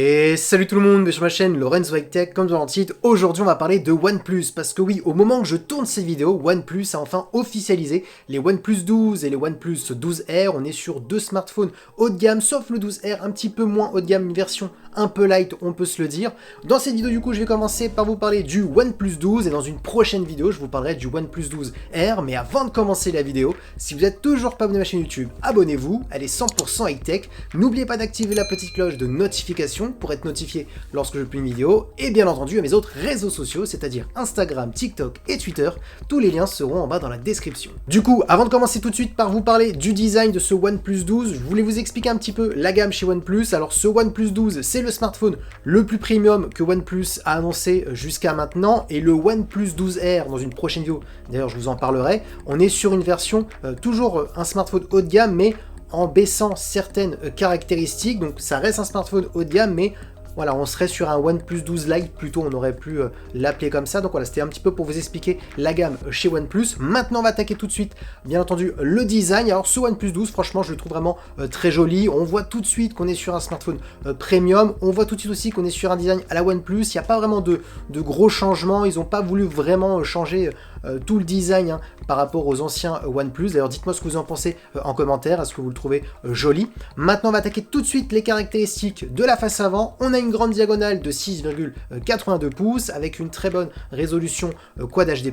Et salut tout le monde, sur ma chaîne Lorenzo High Tech, comme dans le titre, aujourd'hui on va parler de OnePlus, parce que oui, au moment que je tourne cette vidéo, OnePlus a enfin officialisé les OnePlus 12 et les OnePlus 12R, on est sur deux smartphones haut de gamme, sauf le 12R un petit peu moins haut de gamme, une version un peu light, on peut se le dire. Dans cette vidéo du coup, je vais commencer par vous parler du OnePlus 12, et dans une prochaine vidéo, je vous parlerai du OnePlus 12R, mais avant de commencer la vidéo, si vous n'êtes toujours pas abonné à ma chaîne YouTube, abonnez-vous, elle est 100% high tech, n'oubliez pas d'activer la petite cloche de notification pour être notifié lorsque je publie une vidéo, et bien entendu à mes autres réseaux sociaux, c'est-à-dire Instagram, TikTok et Twitter, tous les liens seront en bas dans la description. Du coup, avant de commencer tout de suite par vous parler du design de ce OnePlus 12, je voulais vous expliquer un petit peu la gamme chez OnePlus. Alors ce OnePlus 12, c'est le smartphone le plus premium que OnePlus a annoncé jusqu'à maintenant, et le OnePlus 12R, dans une prochaine vidéo, d'ailleurs je vous en parlerai, on est sur une version, toujours un smartphone haut de gamme, mais en baissant certaines caractéristiques, donc ça reste un smartphone haut de gamme, mais voilà, on serait sur un OnePlus 12 Lite, plutôt on aurait pu l'appeler comme ça. Donc voilà, c'était un petit peu pour vous expliquer la gamme chez OnePlus. Maintenant, on va attaquer tout de suite, bien entendu, le design. Alors ce OnePlus 12, franchement, je le trouve vraiment très joli. On voit tout de suite qu'on est sur un smartphone premium. On voit tout de suite aussi qu'on est sur un design à la OnePlus. Il n'y a pas vraiment de gros changements. Ils n'ont pas voulu vraiment changer tout le design par rapport aux anciens OnePlus. D'ailleurs, dites-moi ce que vous en pensez en commentaire. Est-ce que vous le trouvez joli? Maintenant, on va attaquer tout de suite les caractéristiques de la face avant. On a une grande diagonale de 6,82 pouces avec une très bonne résolution Quad HD+,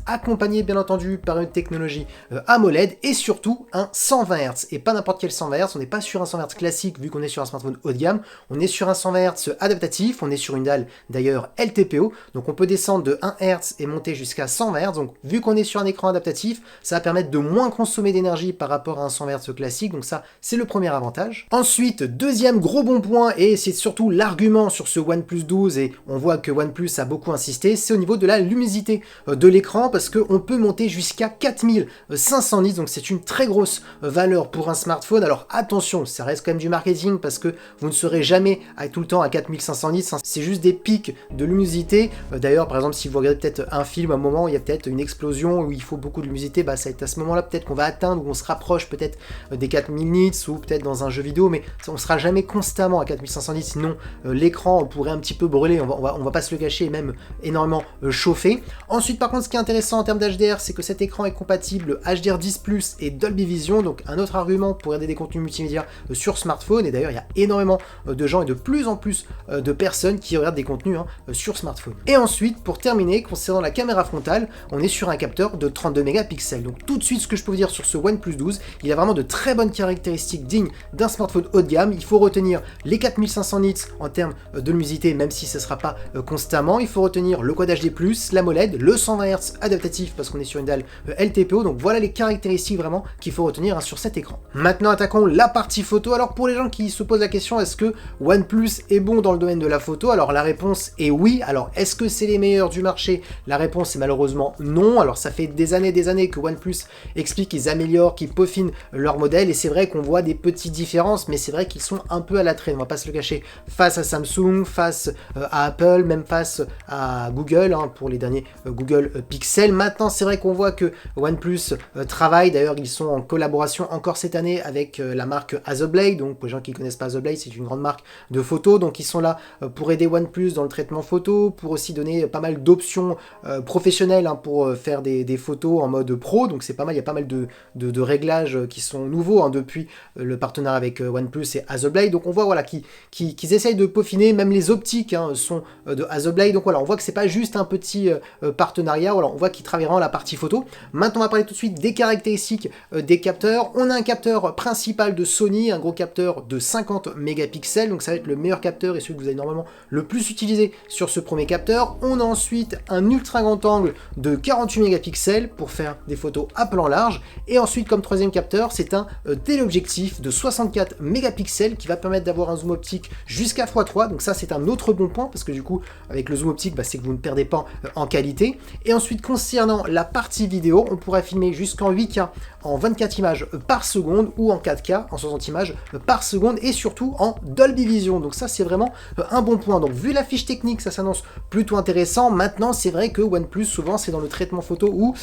accompagnée bien entendu par une technologie AMOLED et surtout un 120 Hz. Et pas n'importe quel 120 Hz, on n'est pas sur un 120 Hz classique vu qu'on est sur un smartphone haut de gamme, on est sur un 120 Hz adaptatif, on est sur une dalle d'ailleurs LTPO, donc on peut descendre de 1 Hz et monter jusqu'à 120 Hz, donc vu qu'on est sur un écran adaptatif, ça va permettre de moins consommer d'énergie par rapport à un 120 Hz classique, donc ça c'est le premier avantage. Ensuite, deuxième gros bon point, et c'est surtout l'argument sur ce OnePlus 12, et on voit que OnePlus a beaucoup insisté, c'est au niveau de la luminosité de l'écran, parce qu'on peut monter jusqu'à 4500 nits, donc c'est une très grosse valeur pour un smartphone. Alors attention, ça reste quand même du marketing, parce que vous ne serez jamais tout le temps à 4500 nits, c'est juste des pics de luminosité. D'ailleurs, par exemple, si vous regardez peut-être un film, à un moment, il y a peut-être une explosion où il faut beaucoup de luminosité, bah ça va être à ce moment-là peut-être qu'on va atteindre, ou on se rapproche peut-être des 4000 nits, ou peut-être dans un jeu vidéo, mais on sera jamais constamment à 4500 nits, sinon l'écran pourrait un petit peu brûler, on va pas se le cacher, et même énormément chauffer. Ensuite, par contre, ce qui est intéressant en termes d'HDR, c'est que cet écran est compatible HDR10+ et Dolby Vision, donc un autre argument pour regarder des contenus multimédia sur smartphone. Et d'ailleurs, il y a énormément de gens et de plus en plus de personnes qui regardent des contenus sur smartphone. Et ensuite, pour terminer, concernant la caméra frontale, on est sur un capteur de 32 mégapixels. Donc tout de suite, ce que je peux vous dire sur ce OnePlus 12, il a vraiment de très bonnes caractéristiques dignes d'un smartphone haut de gamme. Il faut retenir les 4500 nits en termes de luminosité, même si ce ne sera pas constamment. Il faut retenir le Quad HD+, l'AMOLED, le 120 Hz adaptatif parce qu'on est sur une dalle LTPO. Donc voilà les caractéristiques vraiment qu'il faut retenir sur cet écran. Maintenant, attaquons la partie photo. Alors pour les gens qui se posent la question, est-ce que OnePlus est bon dans le domaine de la photo? Alors la réponse est oui. Alors est-ce que c'est les meilleurs du marché? La réponse est malheureusement non. Alors ça fait des années que OnePlus explique qu'ils améliorent, qu'ils peaufinent leur modèle, et c'est vrai qu'on voit des petites différences, mais c'est vrai qu'ils sont un peu à la traîne, on va pas se le cacher, face à Samsung, face à Apple, même face à Google, pour les derniers Google Pixel. Maintenant, c'est vrai qu'on voit que OnePlus travaille, d'ailleurs ils sont en collaboration encore cette année avec la marque Hasselblad. Donc pour les gens qui ne connaissent pas Hasselblad, c'est une grande marque de photos, donc ils sont là pour aider OnePlus dans le traitement photo, pour aussi donner pas mal d'options professionnelles pour faire des photos en mode pro. Donc c'est pas mal, il y a pas mal de réglages qui sont nouveaux depuis le partenariat avec OnePlus et Hasselblad. Donc on voit voilà qu'ils essayent de peaufiner, même les optiques sont de Hasselblad. Donc voilà, on voit que c'est pas juste un petit partenariat, voilà, on voit qu'ils travaillent vraiment la partie photo. Maintenant, on va parler tout de suite des caractéristiques des capteurs. On a un capteur principal de Sony, un gros capteur de 50 mégapixels, donc ça va être le meilleur capteur et celui que vous allez normalement le plus utiliser sur ce premier capteur. On a ensuite un ultra grand angle de 48 mégapixels pour faire des photos à plan large, et ensuite comme troisième capteur, c'est un téléobjectif de 64 mégapixels qui va permettre d'avoir un zoom optique jusqu'à x3, donc ça c'est un autre bon point, parce que du coup avec le zoom optique, c'est que vous ne perdez pas en qualité. Et ensuite, concernant la partie vidéo, on pourra filmer jusqu'en 8K en 24 images par seconde, ou en 4K en 60 images par seconde, et surtout en Dolby Vision. Donc ça c'est vraiment un bon point. Donc vu la fiche technique, ça s'annonce plutôt intéressant. Maintenant, c'est vrai que OnePlus souvent c'est dans le traitement photo où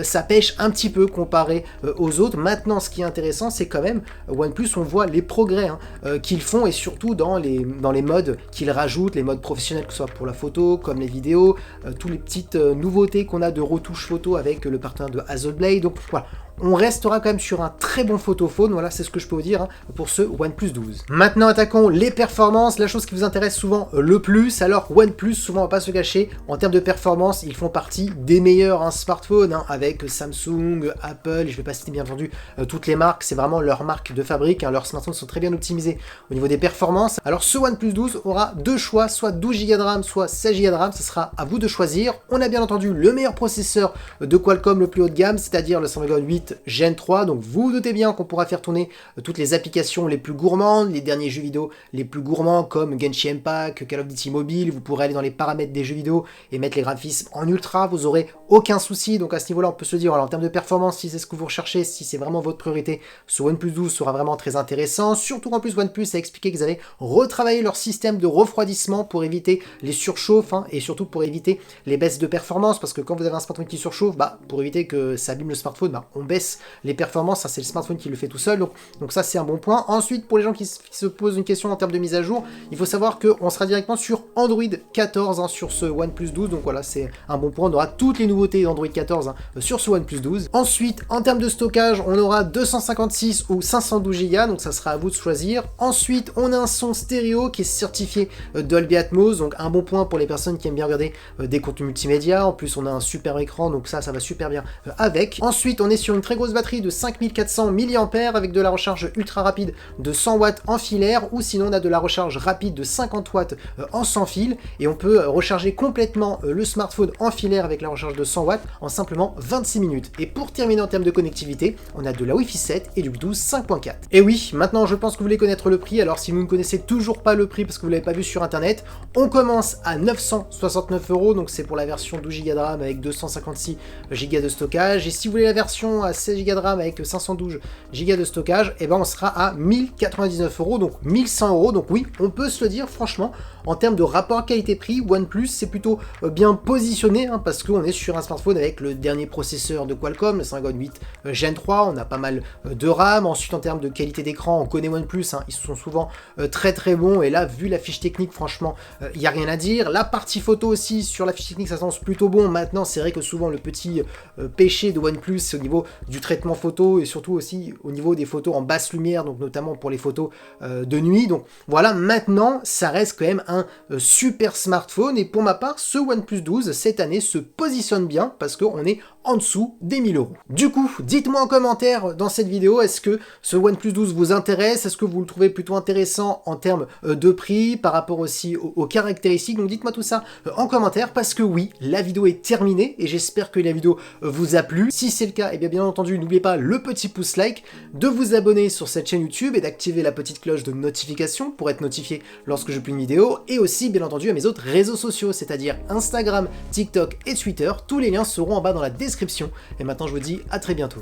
ça pêche un petit peu comparé aux autres. Maintenant, ce qui est intéressant, c'est quand même OnePlus, on voit les progrès qu'ils font, et surtout dans les les modes qu'ils rajoutent, les modes professionnels, que ce soit pour la photo, comme les vidéos, toutes les petites nouveautés qu'on a de retouches photo avec le partenaire de Hasselblad. Donc voilà, on restera quand même sur un très bon photophone, voilà, c'est ce que je peux vous dire pour ce OnePlus 12. Maintenant, attaquons les performances, la chose qui vous intéresse souvent le plus. Alors, OnePlus, souvent, on va pas se cacher, en termes de performance, ils font partie des meilleurs smartphones, avec Samsung, Apple, je vais pas citer bien entendu toutes les marques, c'est vraiment leur marque de fabrique, leurs smartphones sont très bien optimisés au niveau des performances. Alors, ce OnePlus 12 aura deux choix, soit 12 Go de RAM, soit 16 Go de RAM, ce sera à vous de choisir. On a bien entendu le meilleur processeur de Qualcomm le plus haut de gamme, c'est-à-dire le Snapdragon 8 Gen 3, donc vous doutez bien qu'on pourra faire tourner toutes les applications les plus gourmandes, les derniers jeux vidéo les plus gourmands comme Genshin Impact, Call of Duty Mobile, vous pourrez aller dans les paramètres des jeux vidéo et mettre les graphismes en ultra, vous aurez aucun souci. Donc à ce niveau-là, on peut se dire, alors, en termes de performance, si c'est ce que vous recherchez, si c'est vraiment votre priorité, ce OnePlus 12 sera vraiment très intéressant, surtout qu'en plus OnePlus a expliqué qu'ils avaient retravaillé leur système de refroidissement pour éviter les surchauffes, et surtout pour éviter les baisses de performance, parce que quand vous avez un smartphone qui surchauffe, pour éviter que ça abîme le smartphone, on baisse les performances, ça c'est le smartphone qui le fait tout seul, donc ça c'est un bon point. Ensuite, pour les gens qui se posent une question en termes de mise à jour, il faut savoir qu'on sera directement sur Android 14 sur ce OnePlus 12, donc voilà, c'est un bon point, on aura toutes les nouveautés d'Android 14 sur ce OnePlus 12. Ensuite, en termes de stockage, on aura 256 ou 512 Go, donc ça sera à vous de choisir. Ensuite, on a un son stéréo qui est certifié Dolby Atmos, donc un bon point pour les personnes qui aiment bien regarder des contenus multimédia. En plus, on a un super écran, donc ça va super bien avec. Ensuite, on est sur une très grosse batterie de 5400 mAh avec de la recharge ultra rapide de 100 watts en filaire, ou sinon on a de la recharge rapide de 50 watts en sans fil, et on peut recharger complètement le smartphone en filaire avec la recharge de 100 watts en simplement 26 minutes. Et pour terminer en termes de connectivité, on a de la Wi-Fi 7 et du Bluetooth 5.4. Et oui, maintenant je pense que vous voulez connaître le prix. Alors si vous ne connaissez toujours pas le prix parce que vous ne l'avez pas vu sur internet, on commence à 969 €, donc c'est pour la version 12 Go de RAM avec 256 Go de stockage, et si vous voulez la version à 16 Go de RAM avec 512 Go de stockage, et on sera à 1099 €, donc 1100 €. Donc oui, on peut se le dire franchement, en termes de rapport qualité-prix, OnePlus c'est plutôt bien positionné, parce qu'on est sur un smartphone avec le dernier processeur de Qualcomm, le Snapdragon 8 Gen 3, on a pas mal de RAM. Ensuite, en termes de qualité d'écran, on connaît OnePlus, ils sont souvent très très bons, et là, vu la fiche technique, franchement, il n'y a rien à dire. La partie photo aussi, sur la fiche technique, ça s'annonce plutôt bon. Maintenant, c'est vrai que souvent, le petit péché de OnePlus, c'est au niveau du traitement photo, et surtout aussi au niveau des photos en basse lumière, donc notamment pour les photos de nuit. Donc voilà, maintenant, ça reste quand même un super smartphone, et pour ma part, ce OnePlus 12, cette année, se positionne bien, parce qu'on est en dessous des 1000 €. Du coup, dites-moi en commentaire dans cette vidéo, est-ce que ce OnePlus 12 vous intéresse? Est-ce que vous le trouvez plutôt intéressant en termes de prix, par rapport aussi aux caractéristiques? Donc dites-moi tout ça en commentaire, parce que oui, la vidéo est terminée, et j'espère que la vidéo vous a plu. Si c'est le cas, et bien entendu, n'oubliez pas le petit pouce like, de vous abonner sur cette chaîne YouTube, et d'activer la petite cloche de notification pour être notifié lorsque je publie une vidéo, et aussi, bien entendu, à mes autres réseaux sociaux, c'est-à-dire Instagram, TikTok et Twitter. Tous les liens seront en bas dans la description. Et maintenant, je vous dis à très bientôt.